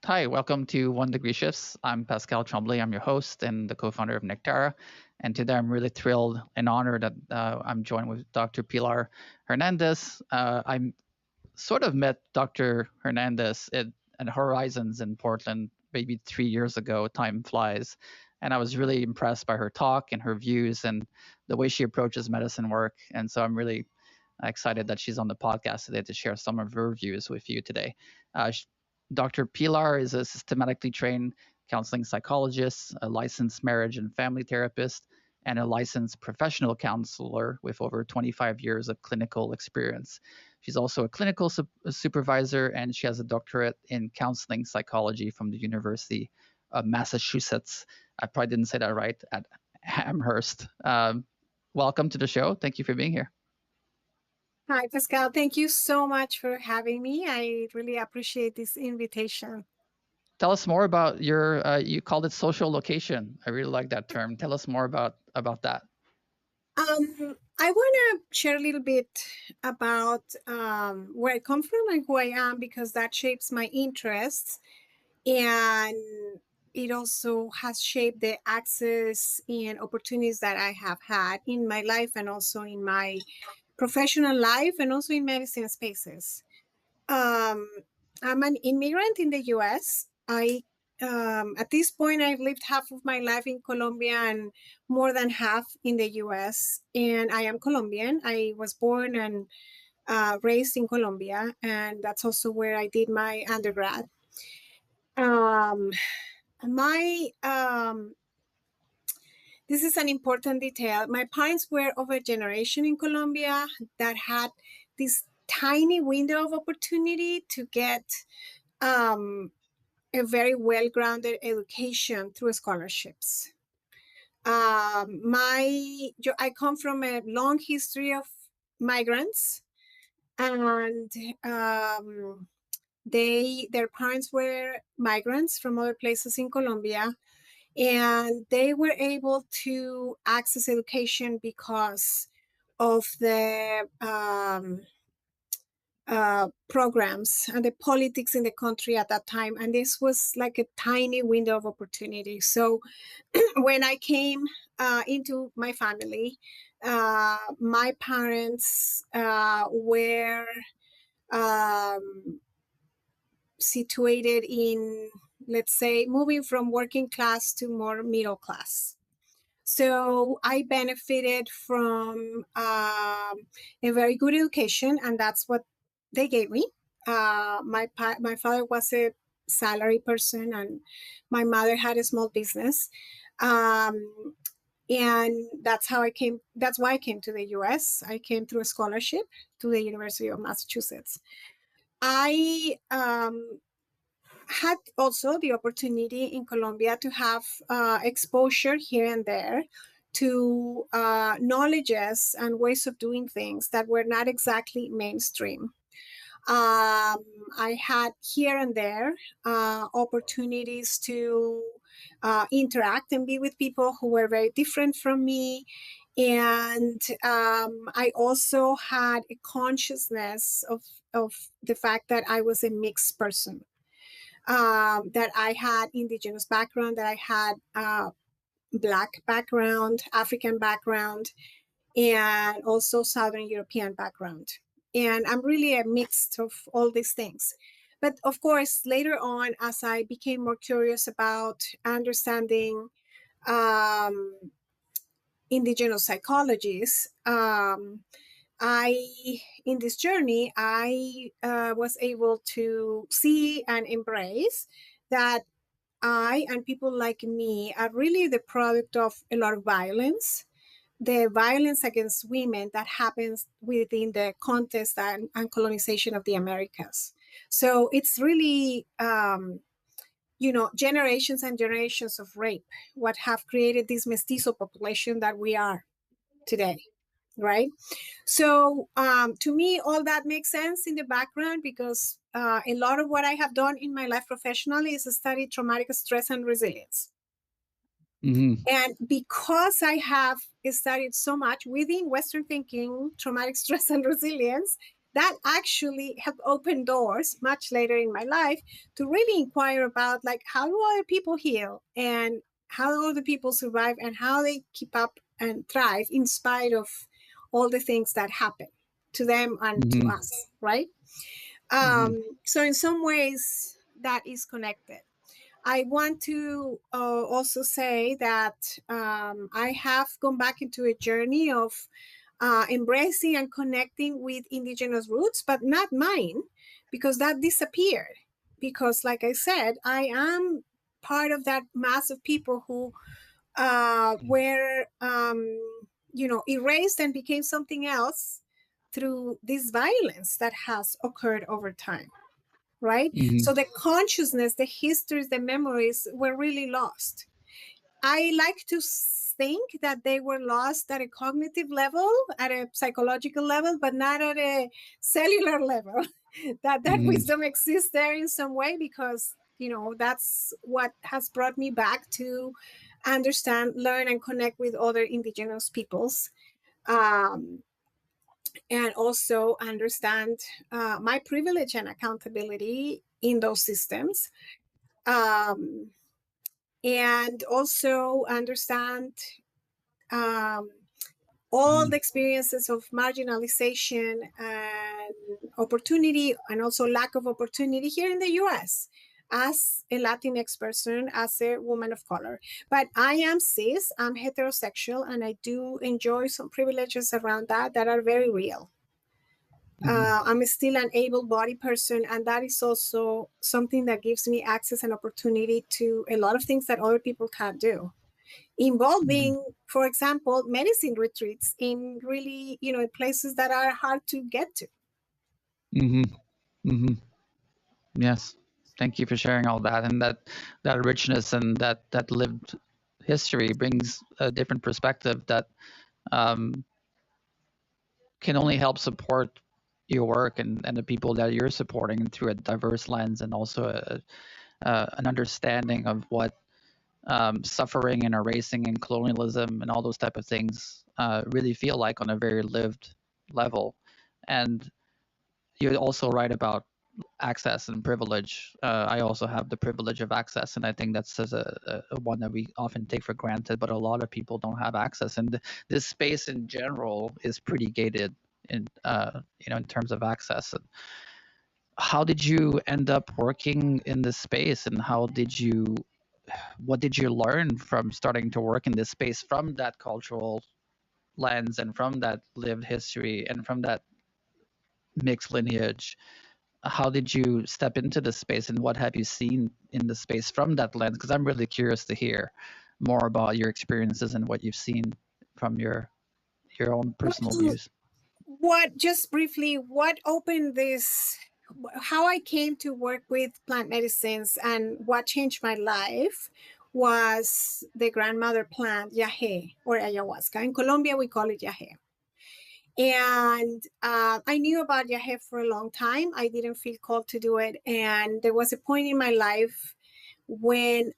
Hi, welcome to One Degree Shifts. I'm Pascal Tremblay. I'm your host and the co-founder of Nectara. And today I'm really thrilled and honored that I'm joined with Dr. Pilar Hernandez. I sort of met Dr. Hernandez at Horizons in Portland maybe 3 years ago. Time flies. And I was really impressed by her talk and her views and the way she approaches medicine work. And so I'm really excited that she's on the podcast today to share some of her views with you today. Dr. Pilar is a systematically trained counseling psychologist, a licensed marriage and family therapist, and a licensed professional counselor with over 25 years of clinical experience. She's also a clinical supervisor, and she has a doctorate in counseling psychology from the University of Massachusetts. I probably didn't say that right, at Amherst. Welcome to the show. Thank you for being here. Hi, Pascal. Thank you so much for having me. I really appreciate this invitation. Tell us more about your, you called it social location. I really like that term. Tell us more about that. I want to share a little bit about where I come from and who I am, because that shapes my interests. And it also has shaped the access and opportunities that I have had in my life and also in my professional life and also in medicine spaces. I'm an immigrant in the US. At this point, I've lived half of my life in Colombia and more than half in the US. And I am Colombian. I was born and raised in Colombia, and that's also where I did my undergrad. Um, my This is an important detail. My parents were of a generation in Colombia that had this tiny window of opportunity to get a very well-grounded education through scholarships. I come from a long history of migrants, and their parents were migrants from other places in Colombia, and they were able to access education because of the programs and the politics in the country at that time. And this was like a tiny window of opportunity. So when I came into my family, my parents were situated in, let's say, moving from working class to more middle class. So I benefited from a very good education, and that's what they gave me. My father was a salary person, and my mother had a small business, and that's how I came. That's why I came to the U.S. I came through a scholarship to the University of Massachusetts. I had also the opportunity in Colombia to have exposure here and there to knowledges and ways of doing things that were not exactly mainstream. I had here and there opportunities to interact and be with people who were very different from me. And I also had a consciousness of the fact that I was a mixed person. That I had Indigenous background, that I had Black background, African background, and also Southern European background. And I'm really a mix of all these things. But of course, later on, as I became more curious about understanding Indigenous psychologies, in this journey, I was able to see and embrace that I and people like me are really the product of a lot of violence, the violence against women that happens within the context and colonization of the Americas. So it's really, generations and generations of rape, what have created this mestizo population that we are today, right? So to me, all that makes sense in the background, because a lot of what I have done in my life professionally is study traumatic stress and resilience. Mm-hmm. And because I have studied so much within Western thinking, traumatic stress and resilience, that actually have opened doors much later in my life to really inquire about, like, how do other people heal, and how do other people survive, and how they keep up and thrive in spite of all the things that happen to them and to us, right? So in some ways that is connected. I want to also say that I have gone back into a journey of embracing and connecting with indigenous roots, but not mine, because that disappeared. Because, like I said, I am part of that mass of people who were, erased and became something else through this violence that has occurred over time, right? So the consciousness, the histories, the memories were really lost. I like to think that they were lost at a cognitive level, at a psychological level, but not at a cellular level. that wisdom exists there in some way, because that's what has brought me back to understand, learn, and connect with other indigenous peoples, and also understand my privilege and accountability in those systems, and also understand all the experiences of marginalization and opportunity, and also lack of opportunity here in the US as a Latinx person, as a woman of color. But I am cis, I'm heterosexual, and I do enjoy some privileges around that are very real. I'm still an able-bodied person, and that is also something that gives me access and opportunity to a lot of things that other people can't do, involving, for example, medicine retreats in really, places that are hard to get to. Yes, thank you for sharing all that, and that richness and that lived history brings a different perspective that can only help support your work and the people that you're supporting through a diverse lens, and also an understanding of what suffering and erasing and colonialism and all those type of things really feel like on a very lived level. And you're also right about access and privilege. I also have the privilege of access, and I think that's a one that we often take for granted, but a lot of people don't have access. And this space in general is pretty gated in in terms of access. And how did you end up working in this space, and what did you learn from starting to work in this space from that cultural lens, and from that lived history, and from that mixed lineage? How did you step into this space, and what have you seen in the space from that lens? Because I'm really curious to hear more about your experiences and what you've seen from your own personal views. Just briefly, what opened this, how I came to work with plant medicines and what changed my life was the grandmother plant, Yagé, or ayahuasca. In Colombia, we call it Yagé. And I knew about Yagé for a long time. I didn't feel called to do it. And there was a point in my life when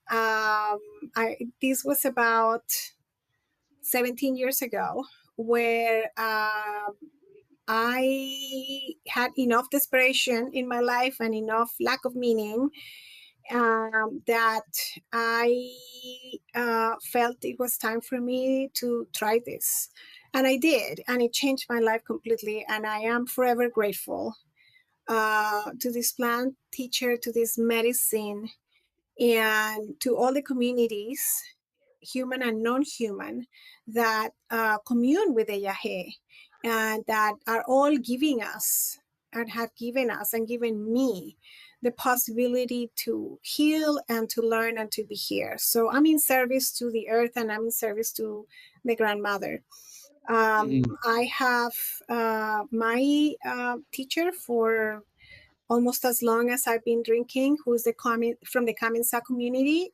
this was about 17 years ago, where I had enough desperation in my life and enough lack of meaning that I felt it was time for me to try this. And I did, and it changed my life completely. And I am forever grateful to this plant teacher, to this medicine, and to all the communities, human and non-human, that commune with the Yagé, and that are all giving us and have given us and given me the possibility to heal and to learn and to be here. So I'm in service to the earth, and I'm in service to the grandmother. I have my teacher for almost as long as I've been drinking, who's from the Kamensa community.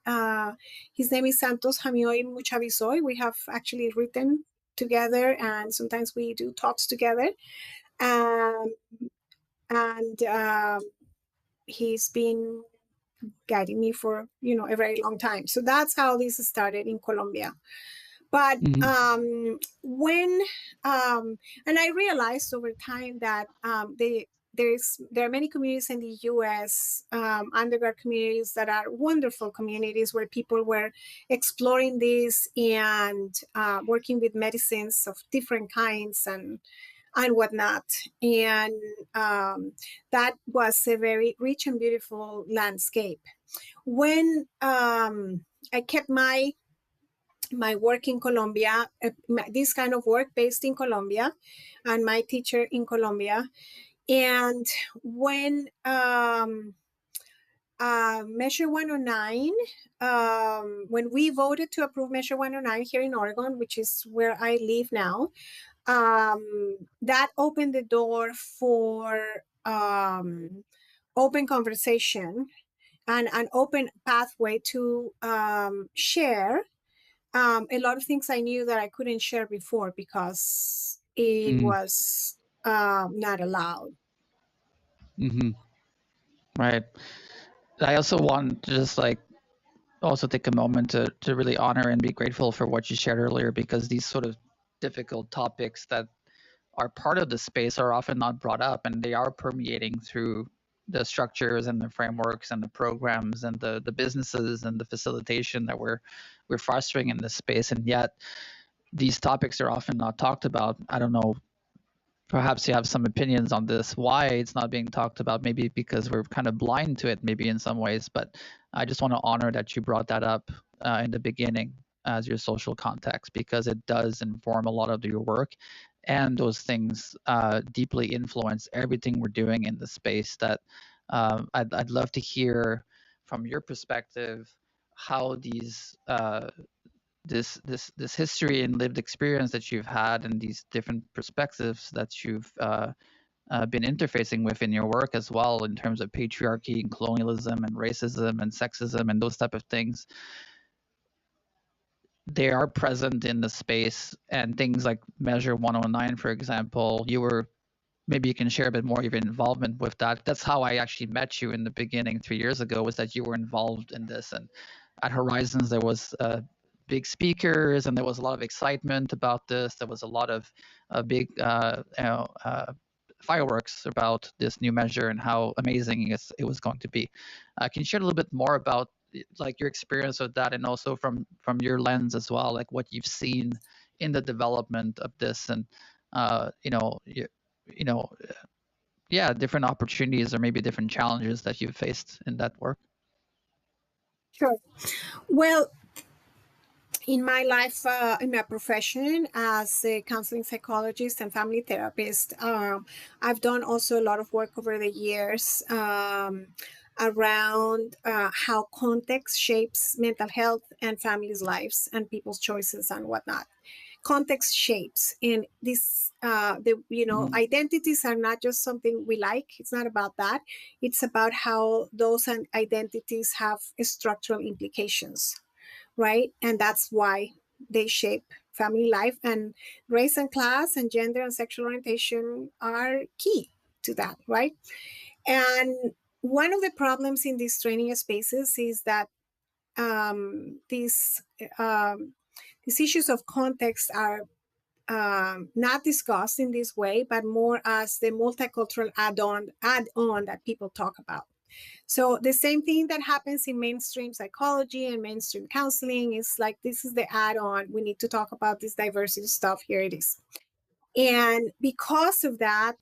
His name is Santos Jamioy Muchavisoy. We have actually written together, and sometimes we do talks together. And he's been guiding me for a very long time. So that's how this started in Colombia. But Mm-hmm. when and I realized over time that there are many communities in the U.S. Undergrad communities that are wonderful communities where people were exploring this and working with medicines of different kinds and whatnot. And that was a very rich and beautiful landscape. When I kept my work in Colombia, this kind of work based in Colombia, and my teacher in Colombia. And when Measure 109, when we voted to approve Measure 109 here in Oregon, which is where I live now, that opened the door for open conversation and an open pathway to share a lot of things I knew that I couldn't share before because it was not allowed. Mm-hmm. Right. I also want to just like also take a moment to really honor and be grateful for what you shared earlier, because these sort of difficult topics that are part of the space are often not brought up, and they are permeating through the structures and the frameworks and the programs and the businesses and the facilitation that we're fostering in this space. And yet these topics are often not talked about. I don't know, perhaps you have some opinions on this, why it's not being talked about, maybe because we're kind of blind to it, maybe in some ways. But I just want to honor that you brought that up in the beginning as your social context, because it does inform a lot of your work, and those things deeply influence everything we're doing in the space. That I'd love to hear from your perspective how these this history and lived experience that you've had, and these different perspectives that you've been interfacing with in your work as well, in terms of patriarchy and colonialism and racism and sexism and those type of things, they are present in the space. And things like Measure 109, for example, maybe you can share a bit more of your involvement with that. That's how I actually met you in the beginning 3 years ago, was that you were involved in this. And at Horizons, there was big speakers, and there was a lot of excitement about this. There was a lot of big fireworks about this new measure and how amazing it was going to be. Can you share a little bit more about like your experience with that, and also from your lens as well, like what you've seen in the development of this, and you know, yeah, different opportunities or maybe different challenges that you've faced in that work? Sure. Well, in my life, in my profession as a counseling psychologist and family therapist, I've done also a lot of work over the years around how context shapes mental health and families' lives and people's choices and whatnot. Context shapes, and this identities are not just something we like. It's not about that. It's about how those identities have structural implications, right? And that's why they shape family life, and race and class and gender and sexual orientation are key to that, right? And one of the problems in these training spaces is that these issues of context are not discussed in this way, but more as the multicultural add-on that people talk about. So the same thing that happens in mainstream psychology and mainstream counseling is like, this is the add-on. We need to talk about this diversity stuff. Here it is. And because of that,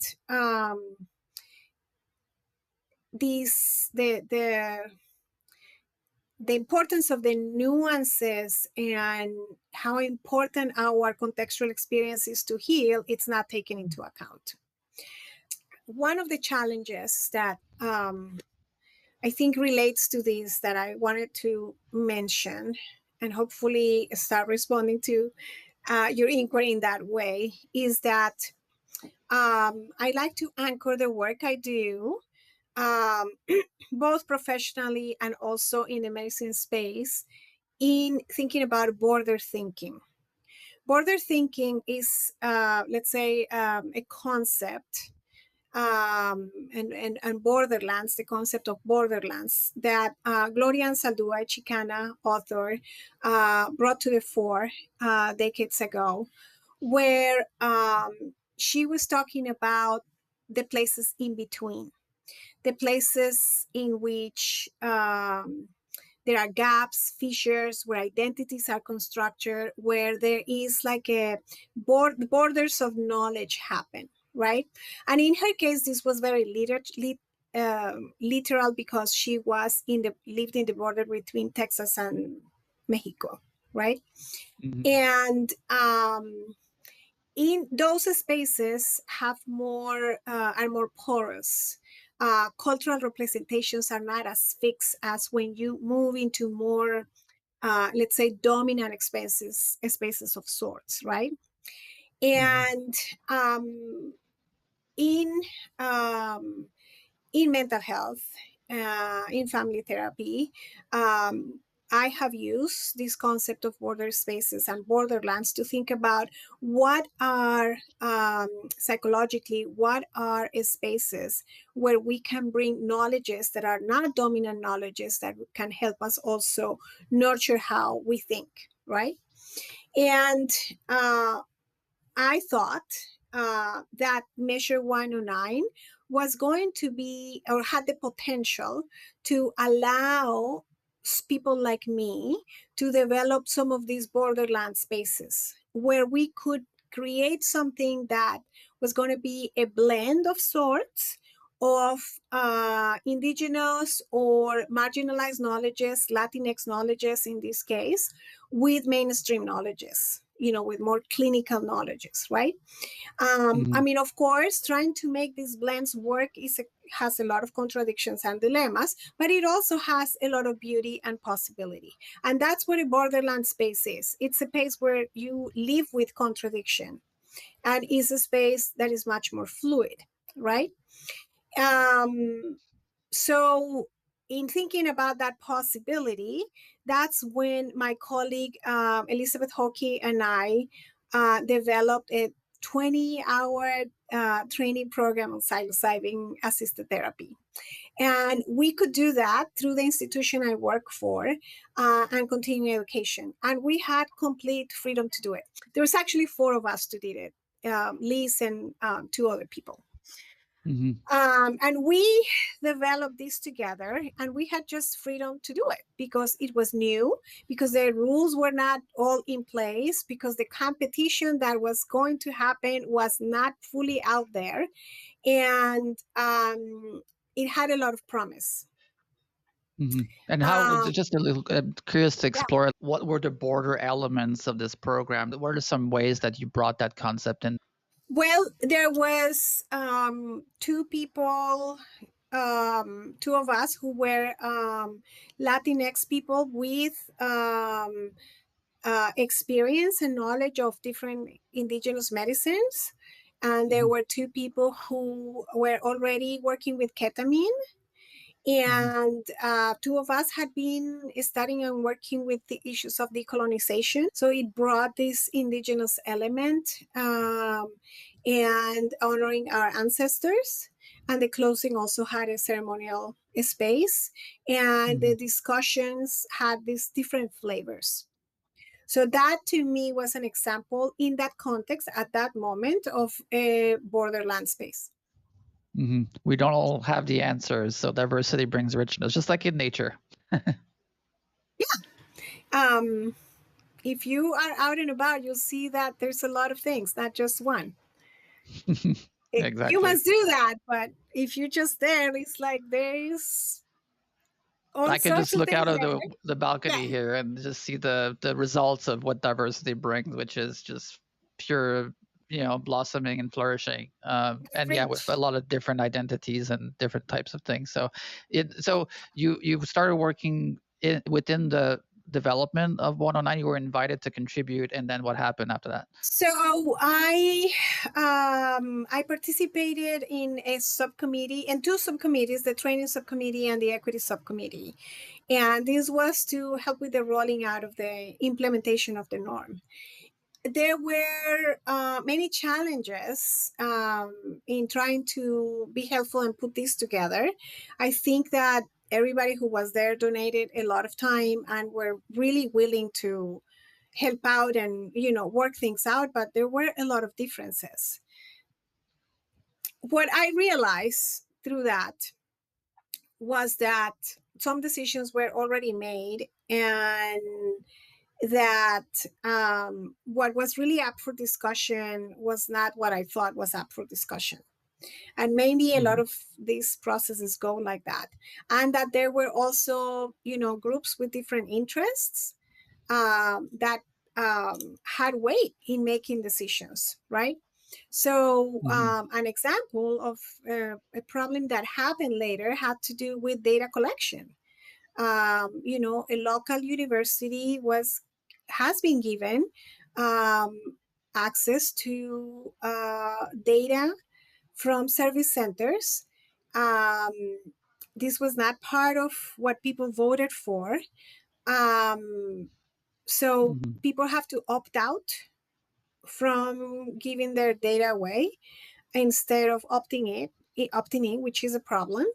the importance of the nuances and how important our contextual experience is to heal, it's not taken into account. One of the challenges that I think relates to this that I wanted to mention, and hopefully start responding to your inquiry in that way, is that I like to anchor the work I do, both professionally and also in the medicine space, in thinking about border thinking. Border thinking is, let's say, a concept and borderlands, the concept of borderlands that Gloria Anzaldúa, a Chicana author, brought to the fore decades ago, where she was talking about the places in between, the places in which there are gaps, fissures, where identities are constructed, where there is like a borders of knowledge happen, right? And in her case, this was very literal because she was lived in the border between Texas and Mexico, right? Mhm. And in those spaces have are more porous. Cultural representations are not as fixed as when you move into more, let's say, dominant spaces of sorts, right? And in um, in mental health, in family therapy, I have used this concept of border spaces and borderlands to think about what are psychologically, what are spaces where we can bring knowledges that are not dominant knowledges that can help us also nurture how we think, right? And I thought that Measure 109 was going to be, or had the potential to allow people like me to develop some of these borderland spaces where we could create something that was going to be a blend of sorts of indigenous or marginalized knowledges, Latinx knowledges in this case, with mainstream knowledges, with more clinical knowledges, right? I mean, of course, trying to make these blends work has a lot of contradictions and dilemmas, but it also has a lot of beauty and possibility. And that's what a borderland space is. It's a place where you live with contradiction and is a space that is much more fluid, right? So in thinking about that possibility, that's when my colleague Elizabeth Hockey and I developed a 20-hour training program on psilocybin-assisted therapy. And we could do that through the institution I work for and continuing education. And we had complete freedom to do it. There was actually 4 of us who did it, Liz and 2 other people. And we developed this together, and we had just freedom to do it because it was new, because the rules were not all in place, because the competition that was going to happen was not fully out there, and it had a lot of promise. And how, just a little curious to explore, what were the border elements of this program? What are some ways that you brought that concept in? Well, there was 2 people, 2 of us who were Latinx people with experience and knowledge of different indigenous medicines. And there were 2 people who were already working with ketamine. And 2 of us had been studying and working with the issues of decolonization. So it brought this indigenous element and honoring our ancestors. And the closing also had a ceremonial space. And the discussions had these different flavors. So that to me was an example in that context at that moment of a borderland space. We don't all have the answers, so diversity brings richness, just like in nature. If you are out and about, you'll see that there's a lot of things, not just one. Exactly. Humans do that, but if you're just there, it's like there's all I can sorts just of look things out of there. the balcony here and just see the results of what diversity brings, which is just pure, blossoming and flourishing. And yeah, with a lot of different identities and different types of things. So you started working within the development of 109. You were invited to contribute, and then what happened after that? So I participated in a subcommittee, and 2 subcommittees, the training subcommittee and the equity subcommittee. And this was to help with the rolling out of the implementation of the norm. there were many challenges in trying to be helpful and put this together. I think that everybody who was there donated a lot of time and were really willing to help out and work things out, but there were a lot of differences. What I realized through that was that some decisions were already made, and that what was really up for discussion was not what I thought was up for discussion. And maybe a lot of these processes go like that. And that there were also, groups with different interests that had weight in making decisions, right? So an example of a problem that happened later had to do with data collection. A local university has been given access to data from service centers. This was not part of what people voted for. So people have to opt out from giving their data away instead of opting in, which is a problem.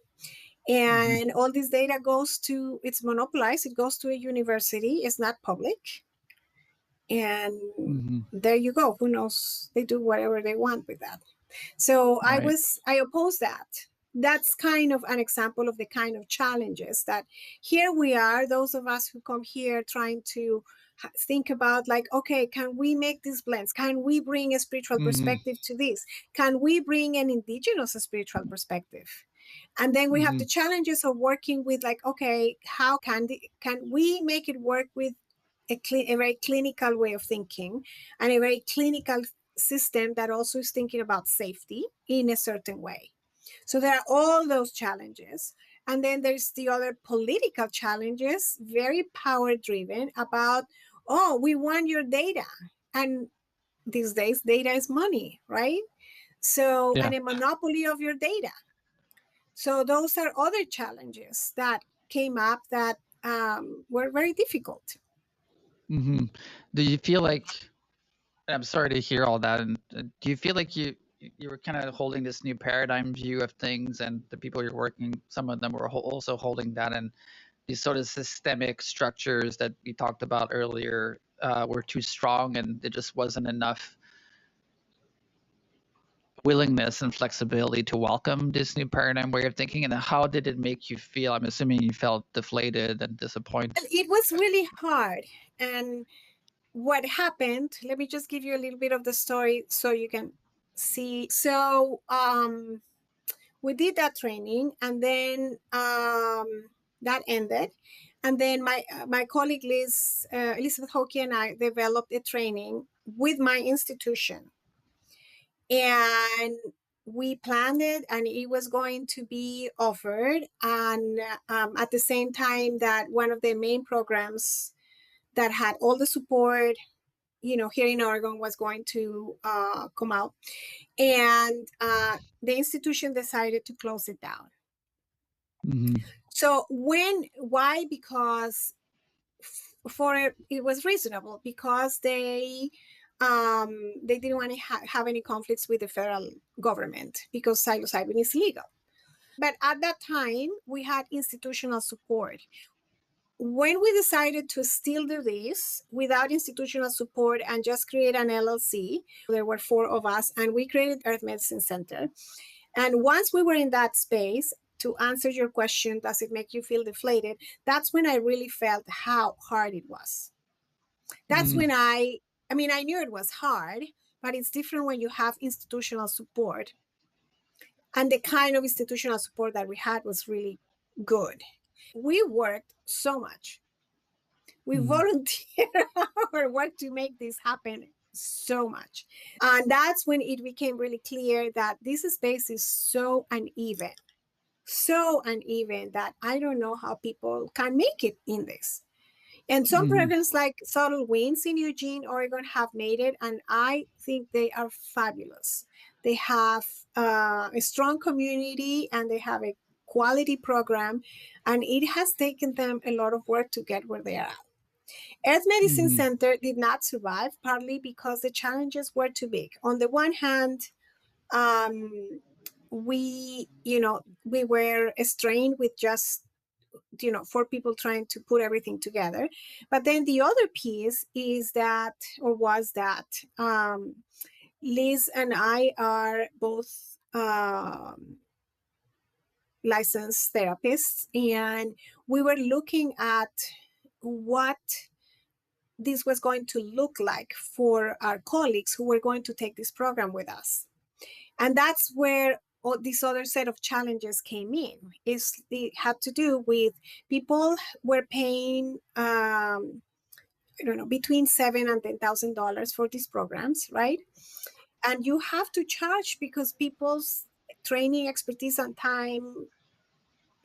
And all this data it's monopolized. It goes to a university. It's not public. And there you go. Who knows? They do whatever they want with that. So Right. I oppose that. That's kind of an example of the kind of challenges that here we are, those of us who come here trying to think about, like, okay, can we make these blends? Can we bring a spiritual perspective to this? Can we bring an indigenous spiritual perspective? And then we have the challenges of working with, like, okay, how can we make it work with a very clinical way of thinking and a very clinical system that also is thinking about safety in a certain way. So there are all those challenges. And then there's the other political challenges, very power driven, about, oh, we want your data. And these days, data is money, right? So, and a monopoly of your data. So those are other challenges that came up that were very difficult. Do you feel like, I'm sorry to hear all that, and do you feel like you were kind of holding this new paradigm view of things, and the people you're working, some of them were also holding that, and these sort of systemic structures that we talked about earlier were too strong, and there just wasn't enough willingness and flexibility to welcome this new paradigm way of thinking? And how did it make you feel? I'm assuming you felt deflated and disappointed. It was really hard. And what happened, let me just give you a little bit of the story so you can see. So we did that training, and then that ended. And then my colleague Elizabeth Hockey and I developed a training with my institution. And we planned it, and it was going to be offered. And at the same time that one of the main programs that had all the support, here in Oregon was going to come out. And the institution decided to close it down. So why? Because it was reasonable, because they didn't want to have any conflicts with the federal government, because psilocybin is legal. But at that time, we had institutional support. When we decided to still do this without institutional support and just create an LLC, there were 4 of us, and we created Earth Medicine Center. And once we were in that space, to answer your question, does it make you feel deflated? That's when I really felt how hard it was. That's when I knew it was hard, but it's different when you have institutional support. And the kind of institutional support that we had was really good. We worked so much. We volunteered our work to make this happen so much. And that's when it became really clear that this space is so uneven that I don't know how people can make it in this. And some programs like Subtle Winds in Eugene, Oregon have made it, and I think they are fabulous. They have a strong community, and they have a quality program, and it has taken them a lot of work to get where they are at. Earth Medicine Center did not survive, partly because the challenges were too big. On the one hand, we were strained with just 4 people trying to put everything together. But then the other piece is that, or was that, Liz and I are both licensed therapists, and we were looking at what this was going to look like for our colleagues who were going to take this program with us. And that's where this other set of challenges came in. It had to do with people were paying, between $7,000 and $10,000 for these programs, right? And you have to charge because people's training, expertise, and time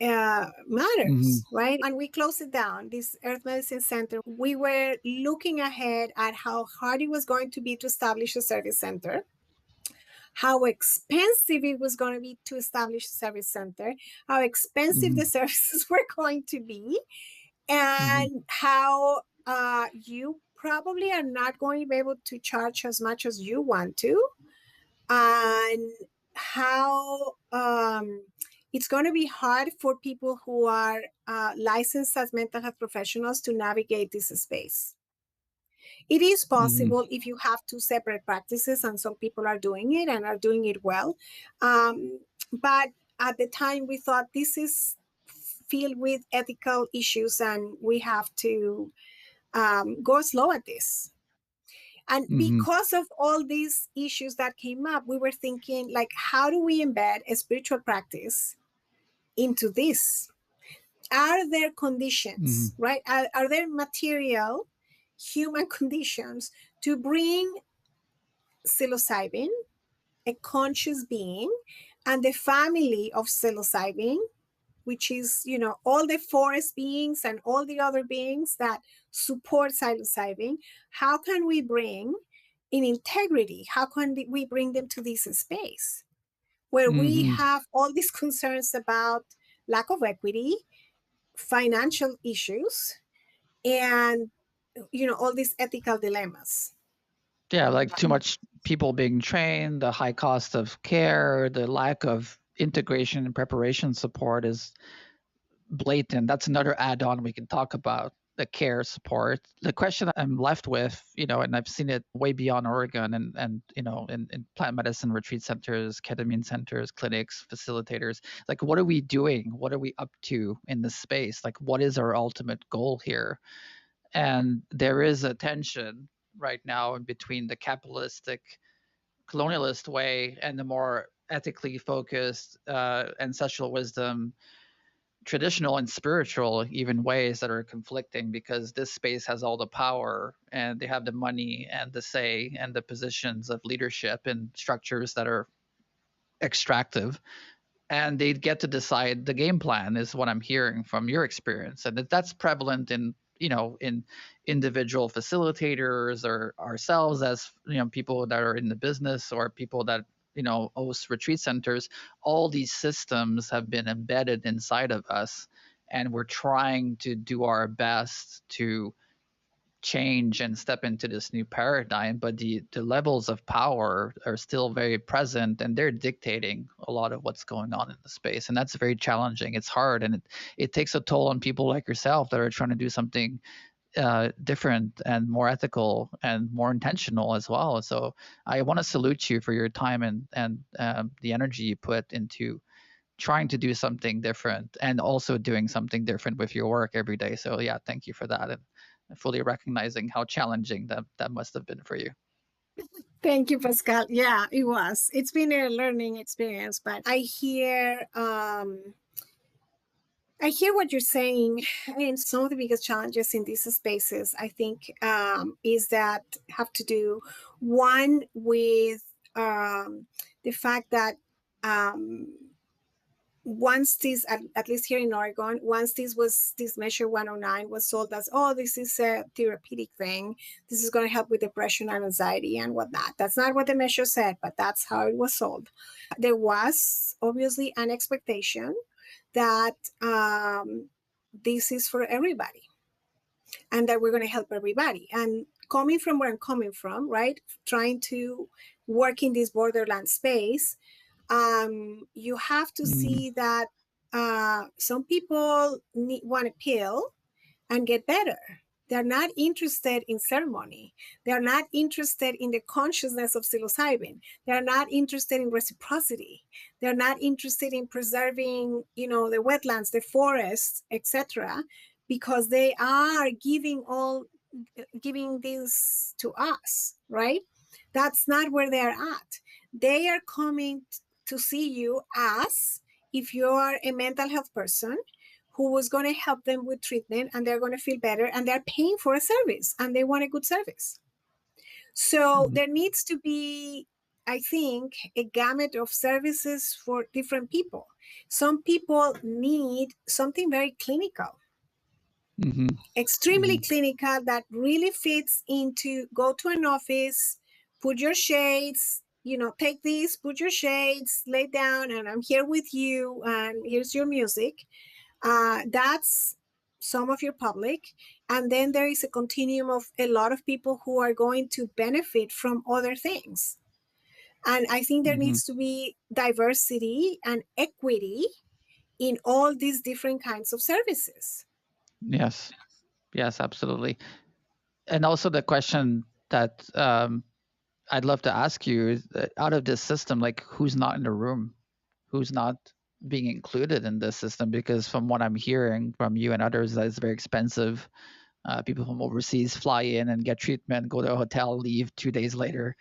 matters, right? And we closed it down, this Earth Medicine Center. We were looking ahead at how hard it was going to be to establish a service center, how expensive it was going to be to establish a service center, how expensive the services were going to be, and how you probably are not going to be able to charge as much as you want to, and how it's going to be hard for people who are licensed as mental health professionals to navigate this space. It is possible if you have 2 separate practices, and some people are doing it and are doing it well. But at the time, we thought this is filled with ethical issues, and we have to go slow at this. And because of all these issues that came up, we were thinking, like, how do we embed a spiritual practice into this? Are there conditions, right? Are there material human conditions to bring psilocybin, a conscious being, and the family of psilocybin, which is, all the forest beings and all the other beings that support psilocybin? How can we bring in integrity? How can we bring them to this space where we have all these concerns about lack of equity, financial issues, and all these ethical dilemmas? Yeah, like too much people being trained, the high cost of care, the lack of integration and preparation support is blatant. That's another add-on we can talk about, the care support. The question I'm left with, and I've seen it way beyond Oregon and in plant medicine retreat centers, ketamine centers, clinics, facilitators, like, what are we doing? What are we up to in this space? Like, what is our ultimate goal here? And there is a tension right now in between the capitalistic colonialist way and the more ethically focused ancestral wisdom, traditional and spiritual even ways that are conflicting, because this space has all the power and they have the money and the say and the positions of leadership and structures that are extractive, and they get to decide the game plan, is what I'm hearing from your experience. And that's prevalent in in individual facilitators or ourselves as people that are in the business or people that host retreat centers. All these systems have been embedded inside of us, and we're trying to do our best to change and step into this new paradigm, but the levels of power are still very present, and they're dictating a lot of what's going on in the space. And that's very challenging. It's hard, and it takes a toll on people like yourself that are trying to do something different and more ethical and more intentional as well. So I want to salute you for your time and the energy you put into trying to do something different, and also doing something different with your work every day. So yeah, thank you for that, and fully recognizing how challenging that must have been for you. Thank you, Pascal. Yeah, it was. It's been a learning experience, but I hear what you're saying. I mean, some of the biggest challenges in these spaces, I think, is that have to do, one, with the fact that once this, at least here in Oregon, once this measure 109 was sold as, oh, this is a therapeutic thing, this is going to help with depression and anxiety and whatnot. That's not what the measure said, but that's how it was sold. There was obviously an expectation that this is for everybody. and that we're going to help everybody. And coming from where I'm coming from, right, trying to work in this borderland space, you have to see that some people want a pill and get better. They're not interested in ceremony. They're not interested in the consciousness of psilocybin. They're not interested in reciprocity. They're not interested in preserving, the wetlands, the forests, etc., because they are giving this to us, right? That's not where they're at. They are coming to see you as if you're a mental health person who was going to help them with treatment, and they're going to feel better, and they're paying for a service and they want a good service. So there needs to be, I think, a gamut of services for different people. Some people need something very clinical, extremely clinical, that really fits into go to an office, put your shades, take these, put your shades, lay down, and I'm here with you, and here's your music. That's some of your public. And then there is a continuum of a lot of people who are going to benefit from other things. And I think there needs to be diversity and equity in all these different kinds of services. Yes, absolutely. And also the question that I'd love to ask you is, out of this system, like, who's not in the room? Who's not being included in this system? Because from what I'm hearing from you and others, that it's very expensive. People from overseas fly in and get treatment, go to a hotel, leave 2 days later.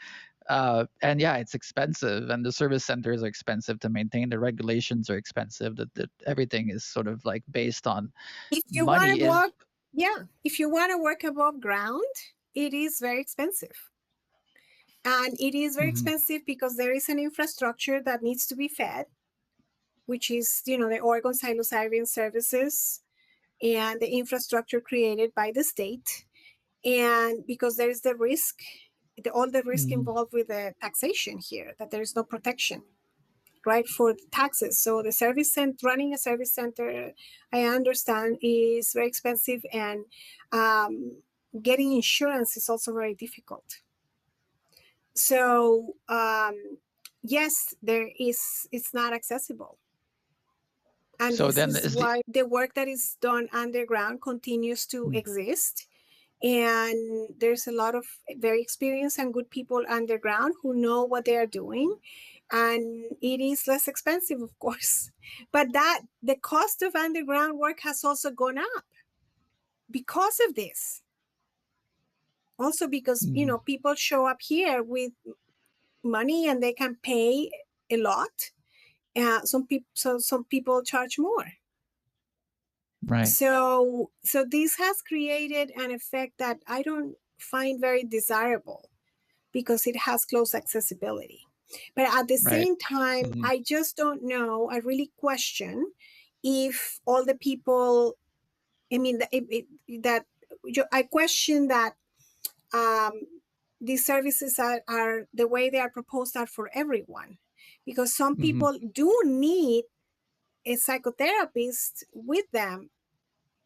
And yeah, it's expensive, and the service centers are expensive to maintain. The regulations are expensive. That everything is sort of like based on If you money. if you want to work above ground, it is very expensive. And it is very expensive because there is an infrastructure that needs to be fed, which is, the Oregon Psilocybin Services and the infrastructure created by the state. And because there is the risk, all the risk involved with the taxation here, that there is no protection, right, for the taxes. So the running a service center, I understand, is very expensive, and getting insurance is also very difficult. So yes, it's not accessible. And so this is why the work that is done underground continues to exist. And there's a lot of very experienced and good people underground who know what they are doing. And it is less expensive, of course. But the cost of underground work has also gone up because of this. Also because, people show up here with money and they can pay a lot. Some people charge more. Right. So this has created an effect that I don't find very desirable, because it has close accessibility. But at the same time, I just don't know. I really question if all the people, I question that these services are the way they are proposed are for everyone, because some people do need a psychotherapist with them.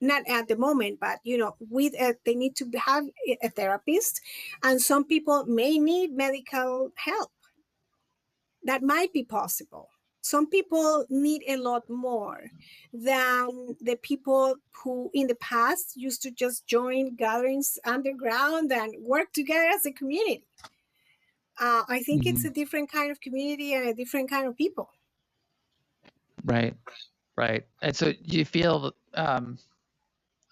Not at the moment, but they need to have a therapist, and some people may need medical help. That might be possible. Some people need a lot more than the people who in the past used to just join gatherings underground and work together as a community. I think it's a different kind of community and a different kind of people. Right. And so do you feel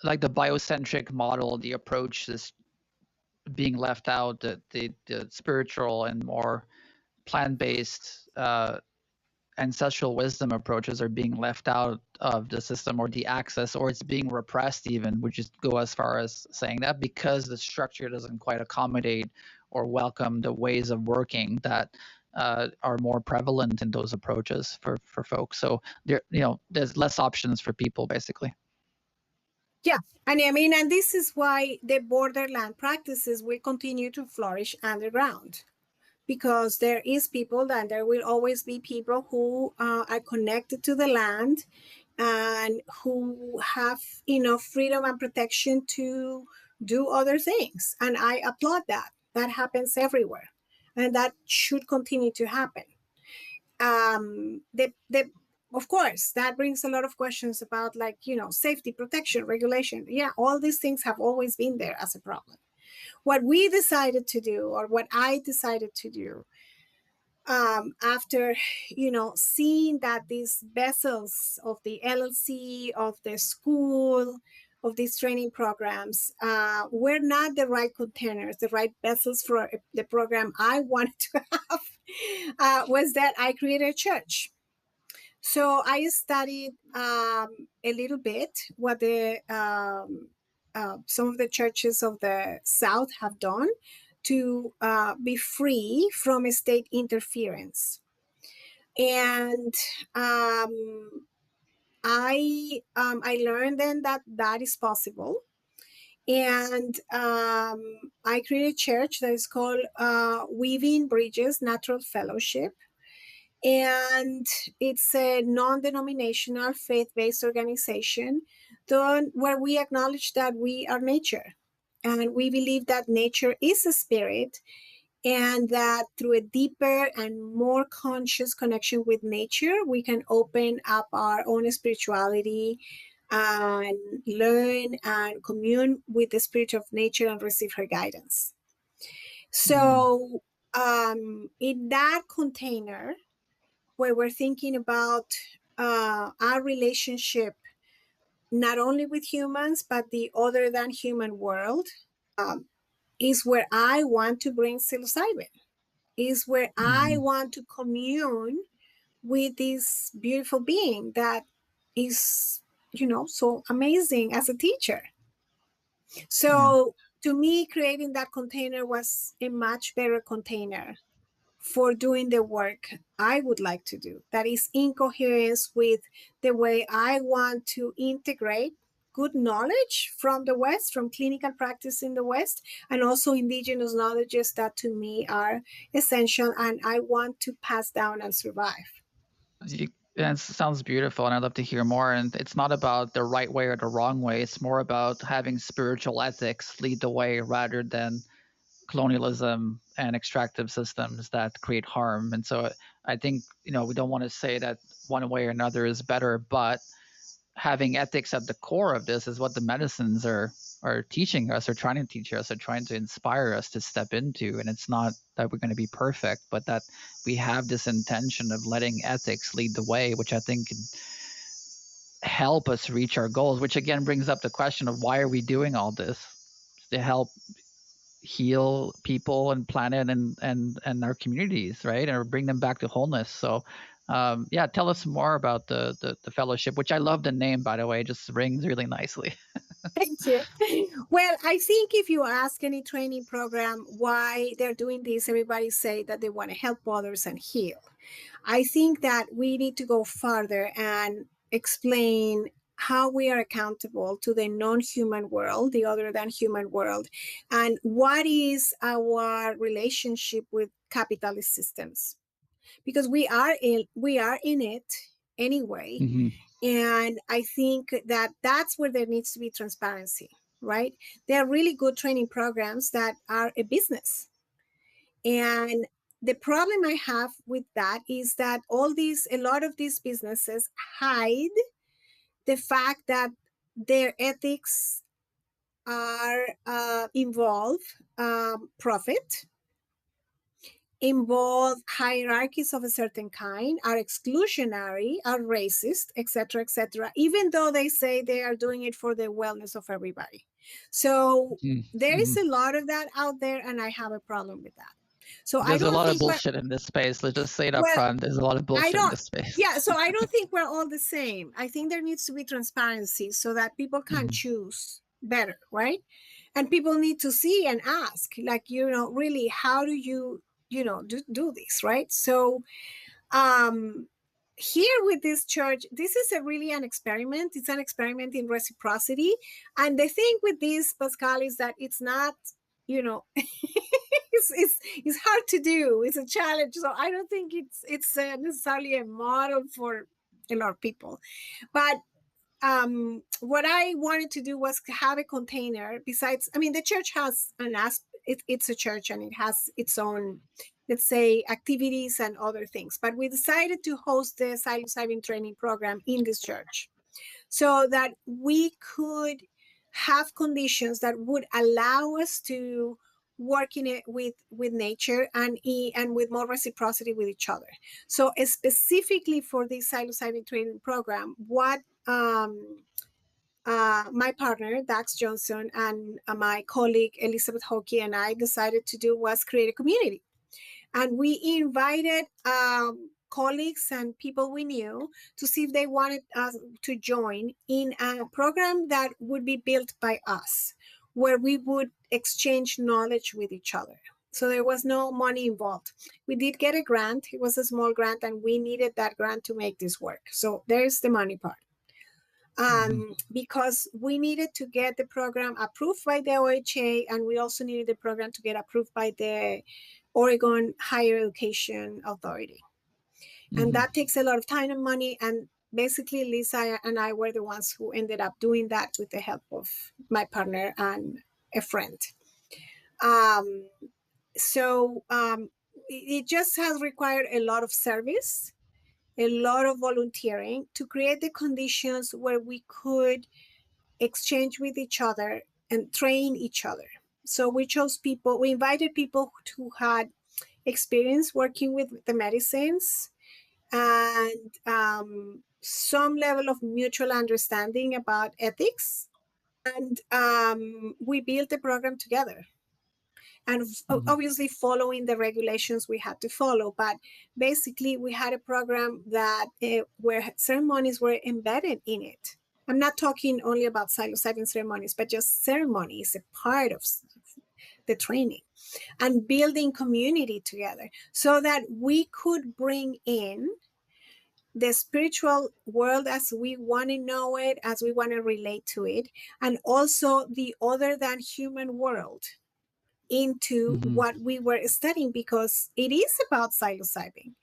like the biocentric model, the approach is being left out, the spiritual and more plant-based ancestral wisdom approaches are being left out of the system, or the access, or it's being repressed even, which is go as far as saying that, because the structure doesn't quite accommodate or welcome the ways of working that are more prevalent in those approaches for folks. So there's less options for people, basically. Yeah, and this is why the borderland practices will continue to flourish underground, because there is people, and there will always be people who are connected to the land, and who have enough freedom and protection to do other things. And I applaud that. That happens everywhere. And that should continue to happen. The of course, that brings a lot of questions about, like, safety, protection, regulation. Yeah, all these things have always been there as a problem. What we decided to do, or what I decided to do, after seeing that these vessels of the LLC, of the school, of these training programs were not the right containers, the right vessels for the program I wanted to have, was that I created a church. So I studied a little bit what the some of the churches of the South have done to be free from state interference. And I learned then that that is possible. And I created a church that is called Weaving Bridges Natural Fellowship. And it's a non-denominational faith-based organization where we acknowledge that we are nature. And we believe that nature is a spirit, and that through a deeper and more conscious connection with nature, we can open up our own spirituality and learn and commune with the spirit of nature and receive her guidance. So, in that container, where we're thinking about our relationship not only with humans, but the other than human world, is where I want to bring psilocybin, is where I want to commune with this beautiful being that is, so amazing as a teacher. So to me, creating that container was a much better container for doing the work I would like to do, that is in coherence with the way I want to integrate good knowledge from the West, from clinical practice in the West, and also indigenous knowledges that to me are essential and I want to pass down and survive. It sounds beautiful, and I'd love to hear more. And it's not about the right way or the wrong way. It's more about having spiritual ethics lead the way rather than colonialism and extractive systems that create harm. And so I think, we don't want to say that one way or another is better, but having ethics at the core of this is what the medicines are teaching us, or trying to teach us, or trying to inspire us to step into. And it's not that we're going to be perfect, but that we have this intention of letting ethics lead the way, which I think can help us reach our goals, which again brings up the question of why are we doing all this? To help heal people and planet and our communities, right? Or bring them back to wholeness. So tell us more about the fellowship, which I love the name, by the way. It just rings really nicely. Thank you. Well, I think if you ask any training program why they're doing this, everybody say that they want to help others and heal. I think that we need to go farther and explain how we are accountable to the non-human world, the other than human world, and what is our relationship with capitalist systems, because we are in it anyway. And I think that that's where there needs to be transparency, right? There are really good training programs that are a business. And the problem I have with that is that a lot of these businesses hide the fact that their ethics are involve profit, involve hierarchies of a certain kind, are exclusionary, are racist, etc., even though they say they are doing it for the wellness of everybody. So there is a lot of that out there, and I have a problem with that. So I There's a don't lot of think bullshit in this space. Let's just say it up front. There's a lot of bullshit in this space. so I don't think we're all the same. I think there needs to be transparency so that people can choose better, right? And people need to see and ask, like, really, how do you, do this, right? So here with this church, this is really an experiment. It's an experiment in reciprocity. And the thing with this, Pascal, is that it's not, it's hard to do. It's a challenge. So I don't think it's necessarily a model for a lot of people. But what I wanted to do was have a container besides, I mean, the church has it's a church and it has its own, let's say, activities and other things. But we decided to host the psilocybin training program in this church so that we could have conditions that would allow us to work in it with nature and with more reciprocity with each other. So specifically for this psilocybin training program, what my partner Dax Johnson and my colleague Elizabeth Hockey and I decided to do was create a community, and we invited colleagues and people we knew to see if they wanted us to join in a program that would be built by us, where we would exchange knowledge with each other. So there was no money involved. We did get a grant. It was a small grant, and we needed that grant to make this work. So there's the money part. Because we needed to get the program approved by the OHA, and we also needed the program to get approved by the Oregon Higher Education Authority. And that takes a lot of time and money. And basically, Lisa and I were the ones who ended up doing that with the help of my partner and a friend. It just has required a lot of service, a lot of volunteering to create the conditions where we could exchange with each other and train each other. So we invited people who had experience working with the medicines and some level of mutual understanding about ethics. And we built the program together. And obviously following the regulations we had to follow. But basically, we had a program that where ceremonies were embedded in it. I'm not talking only about psilocybin ceremonies, but just ceremony is a part of the training, and building community together so that we could bring in the spiritual world as we want to know it, as we want to relate to it, and also the other than human world into what we were studying, because it is about psilocybin.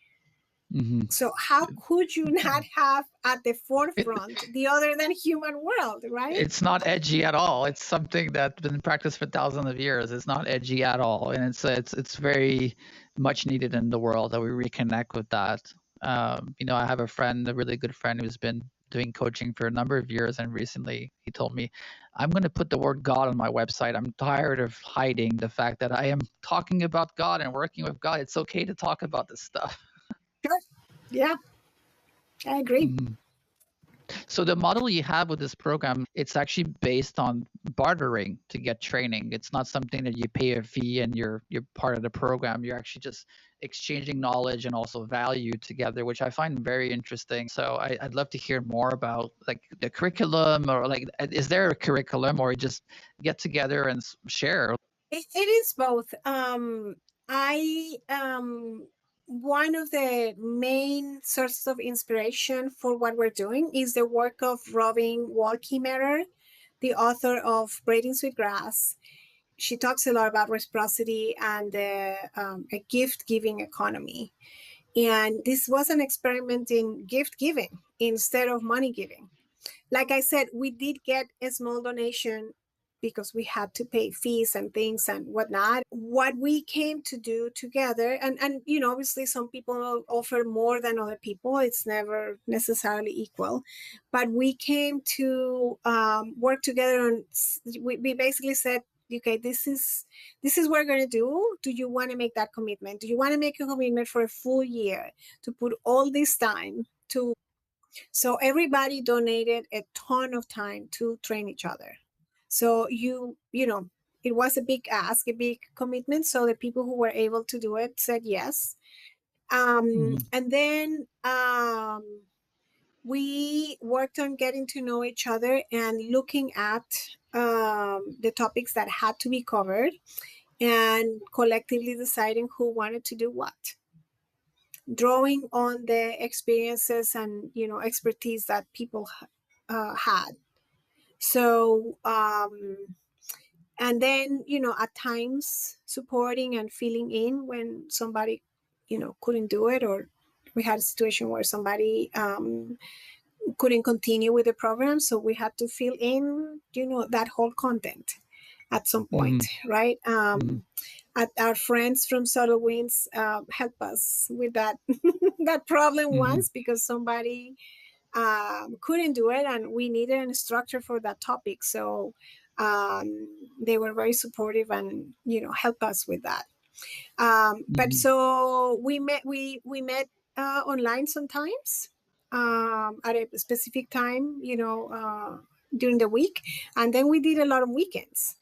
So how could you not have at the forefront the other than human world, right? It's not edgy at all. It's something that's been practiced for thousands of years. It's not edgy at all, and it's very much needed in the world that we reconnect with that. I have a friend, a really good friend, who's been doing coaching for a number of years, and recently he told me, I'm going to put the word God on my website. I'm tired of hiding the fact that I am talking about God and working with God. It's okay to talk about this stuff. Sure. Yeah, I agree. So the model you have with this program, it's actually based on bartering to get training. It's not something that you pay a fee and you're part of the program. You're actually just exchanging knowledge and also value together, which I find very interesting. So I'd love to hear more about like the curriculum, or like, is there a curriculum, or you just get together and share? It is both. One of the main sources of inspiration for what we're doing is the work of Robin Wall-Kimmerer, the author of Braiding Sweetgrass. She talks a lot about reciprocity and a gift-giving economy. And this was an experiment in gift giving instead of money giving. Like I said, we did get a small donation because we had to pay fees and things and whatnot. What we came to do together, and obviously some people offer more than other people. It's never necessarily equal. But we came to work together on, we basically said, okay, this is what we're going to do. Do you want to make that commitment? Do you want to make a commitment for a full year to put all this time to? So everybody donated a ton of time to train each other. So it was a big ask, a big commitment. So the people who were able to do it said yes. And then we worked on getting to know each other and looking at the topics that had to be covered and collectively deciding who wanted to do what, drawing on the experiences and expertise that people had. So and then at times supporting and filling in when somebody couldn't do it, or We had a situation where somebody couldn't continue with the program, so we had to fill in, that whole content at some point, right? Our friends from Subtle Winds helped us with that that problem once, because somebody couldn't do it, and we needed a instructor for that topic. So they were very supportive and helped us with that. But so we met online sometimes at a specific time, during the week, and then we did a lot of weekends.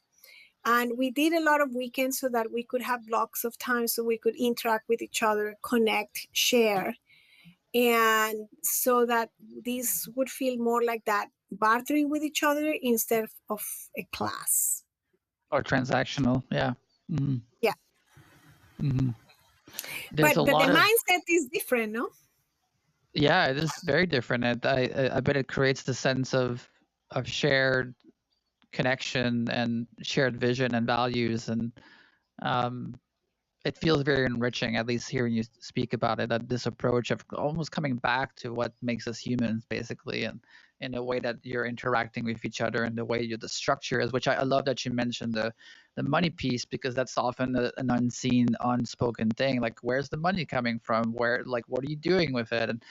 And we did a lot of weekends so that we could have blocks of time so we could interact with each other, connect, share. And so that this would feel more like that bartering with each other instead of a class. Or transactional, yeah. Yeah. There's but a lot the of mindset is different, no? Yeah, it is very different. I bet it creates the sense of shared connection and shared vision and values, and it feels very enriching, at least hearing you speak about it, that this approach of almost coming back to what makes us humans, basically, and in a way that you're interacting with each other and the way the structure is, which I love that you mentioned the money piece, because that's often an unseen, unspoken thing. Like, where's the money coming from? What are you doing with it? And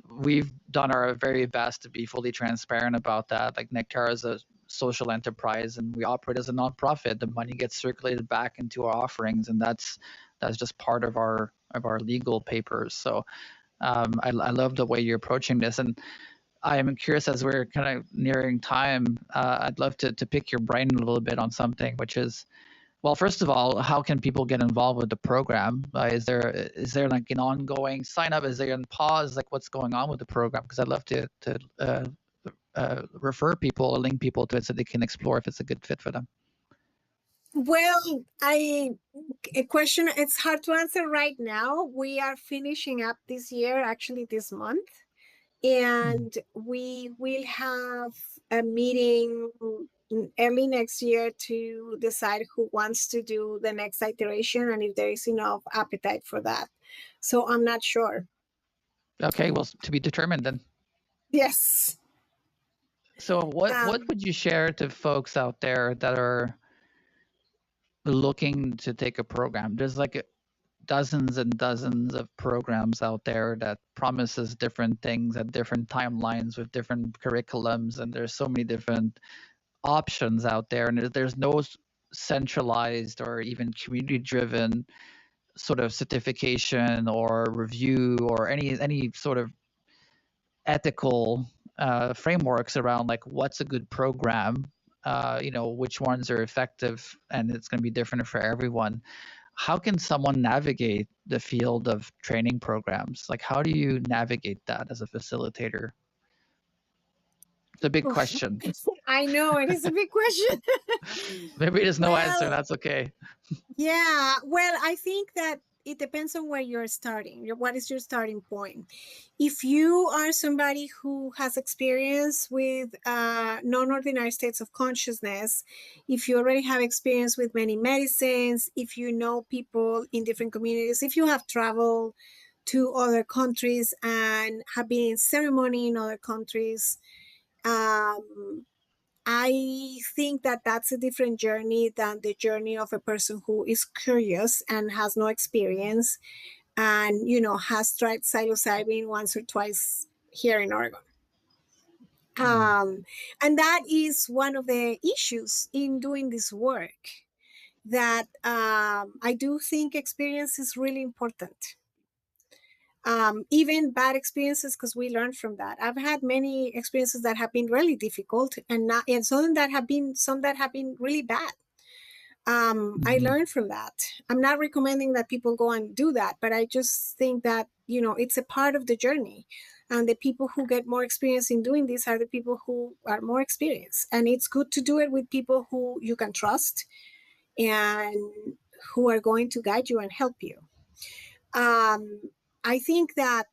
we've done our very best to be fully transparent about that. Like, Nectar is a social enterprise and we operate as a nonprofit. The money gets circulated back into our offerings, and that's just part of our legal papers. So I love the way you're approaching this, and I am curious, as we're kind of nearing time, I'd love to pick your brain a little bit on something, which is, well, first of all, how can people get involved with the program? Is there like an ongoing sign up? Is there a pause? Like, what's going on with the program? Because I'd love to refer people or link people to it so they can explore if it's a good fit for them. Well, a question, it's hard to answer right now. We are finishing up this year, actually this month, and we will have a meeting early next year to decide who wants to do the next iteration and if there is enough appetite for that. So I'm not sure. Okay, well, to be determined then. Yes. So what would you share to folks out there that are looking to take a program? There's like dozens and dozens of programs out there that promises different things at different timelines with different curriculums, and there's so many different options out there, and there's no centralized or even community driven sort of certification or review or any sort of ethical frameworks around like what's a good program, which ones are effective, and it's going to be different for everyone. How can someone navigate the field of training programs? Like, how do you navigate that as a facilitator? It's a big question. I know, it is a big question. Maybe there's no answer. That's okay. Yeah, well, I think that it depends on where you're starting. What is your starting point? If you are somebody who has experience with non-ordinary states of consciousness, if you already have experience with many medicines, if you know people in different communities, if you have traveled to other countries and have been in ceremony in other countries, I think that that's a different journey than the journey of a person who is curious and has no experience and, has tried psilocybin once or twice here in Oregon. And that is one of the issues in doing this work, that I do think experience is really important. Even bad experiences, because we learn from that. I've had many experiences that have been really difficult, and some that have been really bad. I learned from that. I'm not recommending that people go and do that, but I just think that it's a part of the journey, and the people who get more experience in doing this are the people who are more experienced, and it's good to do it with people who you can trust and who are going to guide you and help you. I think that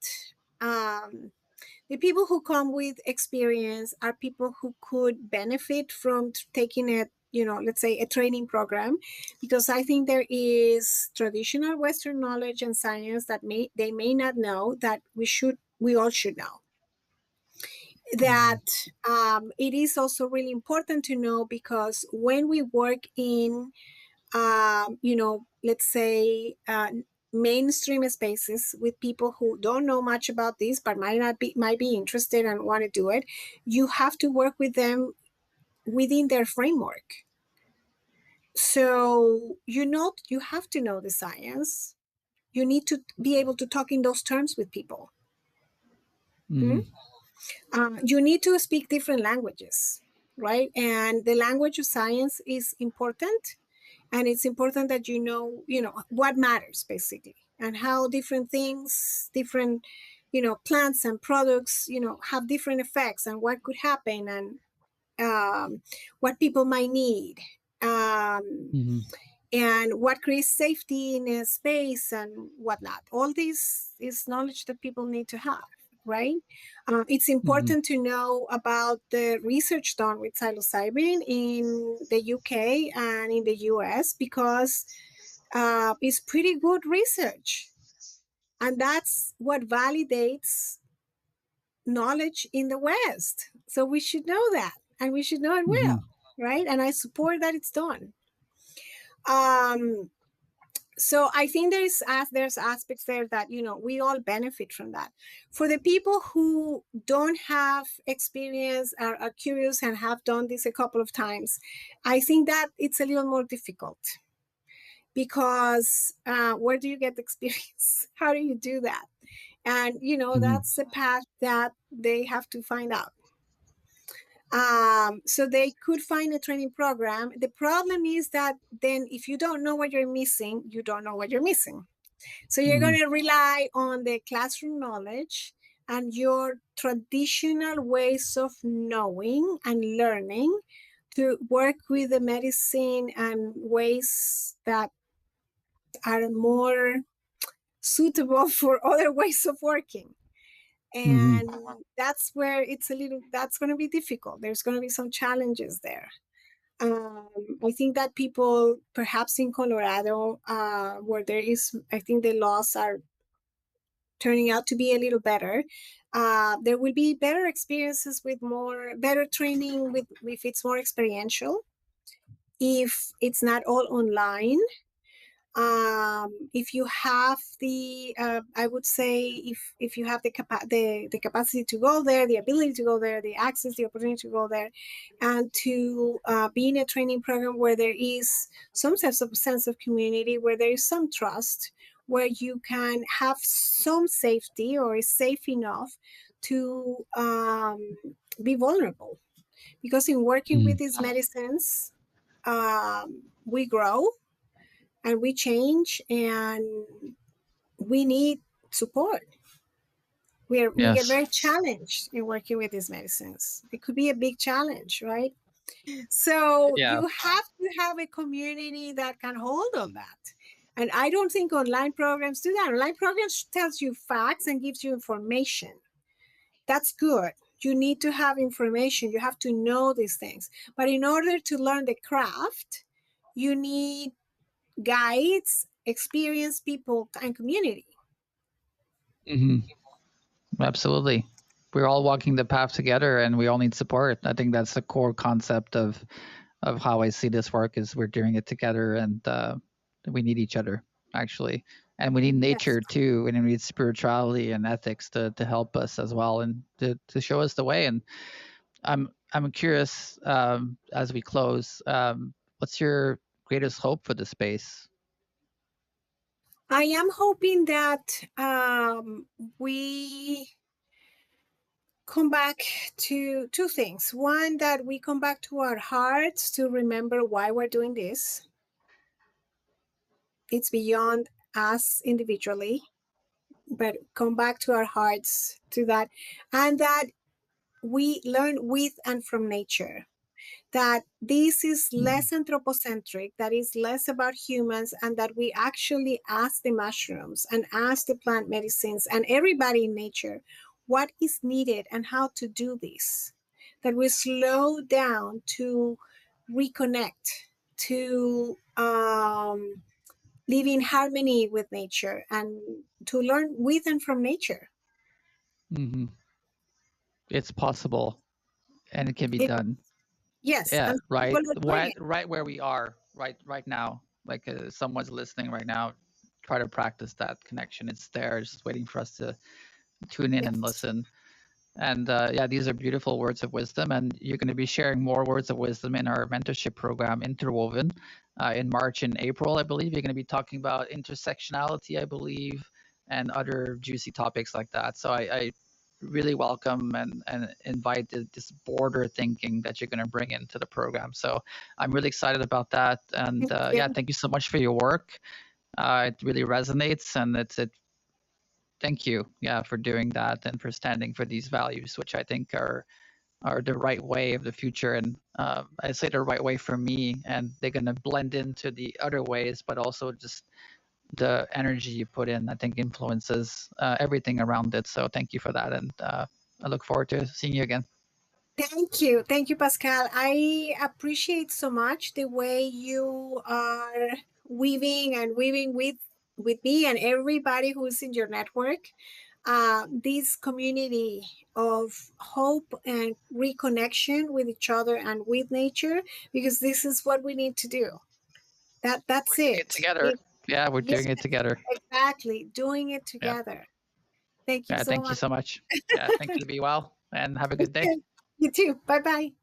the people who come with experience are people who could benefit from taking it, let's say a training program, because I think there is traditional Western knowledge and science that they may not know that we all should know. That it is also really important to know, because when we work in, let's say, mainstream spaces with people who don't know much about this but might be interested and want to do it, you have to work with them within their framework. So you have to know the science. You need to be able to talk in those terms with people. You need to speak different languages, right? And the language of science is important, and it's important that you know what matters basically, and how different things, different plants and products have different effects, and what could happen, and what people might need, and what creates safety in a space and whatnot. All this is knowledge that people need to have, right? It's important to know about the research done with psilocybin in the UK and in the US, because it's pretty good research. And that's what validates knowledge in the West. So we should know that, and we should know it well, right? And I support that it's done. So I think there's aspects there that we all benefit from that. For the people who don't have experience, are curious and have done this a couple of times, I think that it's a little more difficult, because where do you get the experience? How do you do that? And that's a path that they have to find out. So they could find a training program. The problem is that then if you don't know what you're missing, you don't know what you're missing. So you're going to rely on the classroom knowledge and your traditional ways of knowing and learning to work with the medicine and ways that are more suitable for other ways of working. And that's where that's going to be difficult. There's going to be some challenges there. I think that people, perhaps in Colorado, where there is, I think the laws are turning out to be a little better. There will be better experiences with better training if it's more experiential, if it's not all online. If you have I would say if you have the capacity to go there, the ability to go there, the access, the opportunity to go there, and to be in a training program where there is some sense of community, where there is some trust, where you can have some safety or is safe enough to be vulnerable. Because in working with these medicines, we grow and we change, and we need support. We get very challenged in working with these medicines. It could be a big challenge, right? So you have to have a community that can hold on that. And I don't think online programs do that. Online programs tells you facts and gives you information. That's good. You need to have information. You have to know these things. But in order to learn the craft, you need guides, experienced people, and community. Absolutely. We're all walking the path together, and we all need support. I think that's the core concept of how I see this work, is we're doing it together, and we need each other, actually. And we need nature too, and we need spirituality and ethics to help us as well, and to show us the way. And I'm curious, as we close, what's your greatest hope for the space? I am hoping that we come back to two things. One, that we come back to our hearts to remember why we're doing this. It's beyond us individually, but come back to our hearts to that. And that we learn with and from nature. That this is less anthropocentric, that is less about humans, and that we actually ask the mushrooms and ask the plant medicines and everybody in nature what is needed and how to do this. That we slow down to reconnect, to live in harmony with nature, and to learn with and from nature. Hmm. It's possible, and it can be It, done. yes, Yeah, and right. people are doing Right, it. right where we are, right now. Like someone's listening right now. Try to practice that connection. It's there, just waiting for us to tune in and Yes. listen. And yeah, these are beautiful words of wisdom. And you're going to be sharing more words of wisdom in our mentorship program, Interwoven, in March and April, I believe. You're going to be talking about intersectionality, I believe, and other juicy topics like that. So I really welcome and invite this border thinking that you're going to bring into the program. So I'm really excited about that. And Thank yeah, you. thank you so much for your work. It really resonates, and it thank you, yeah, for doing that and for standing for these values, which I think are the right way of the future. And I say the right way for me, and they're gonna blend into the other ways, but also just the energy you put in, I think, influences everything around it. So thank you for that, and I look forward to seeing you again. Thank you. Thank you, Pascal. I appreciate so much the way you are weaving with me and everybody who's in your network, this community of hope and reconnection with each other and with nature, because this is what we need to do. We're That's doing it it. together. Yeah, we're Yes, doing it together. exactly. Doing it Yeah. together. Thank you Yeah. so Thank you much. so much. Yeah. Thank you. Be well and have a good day. You too. Bye bye.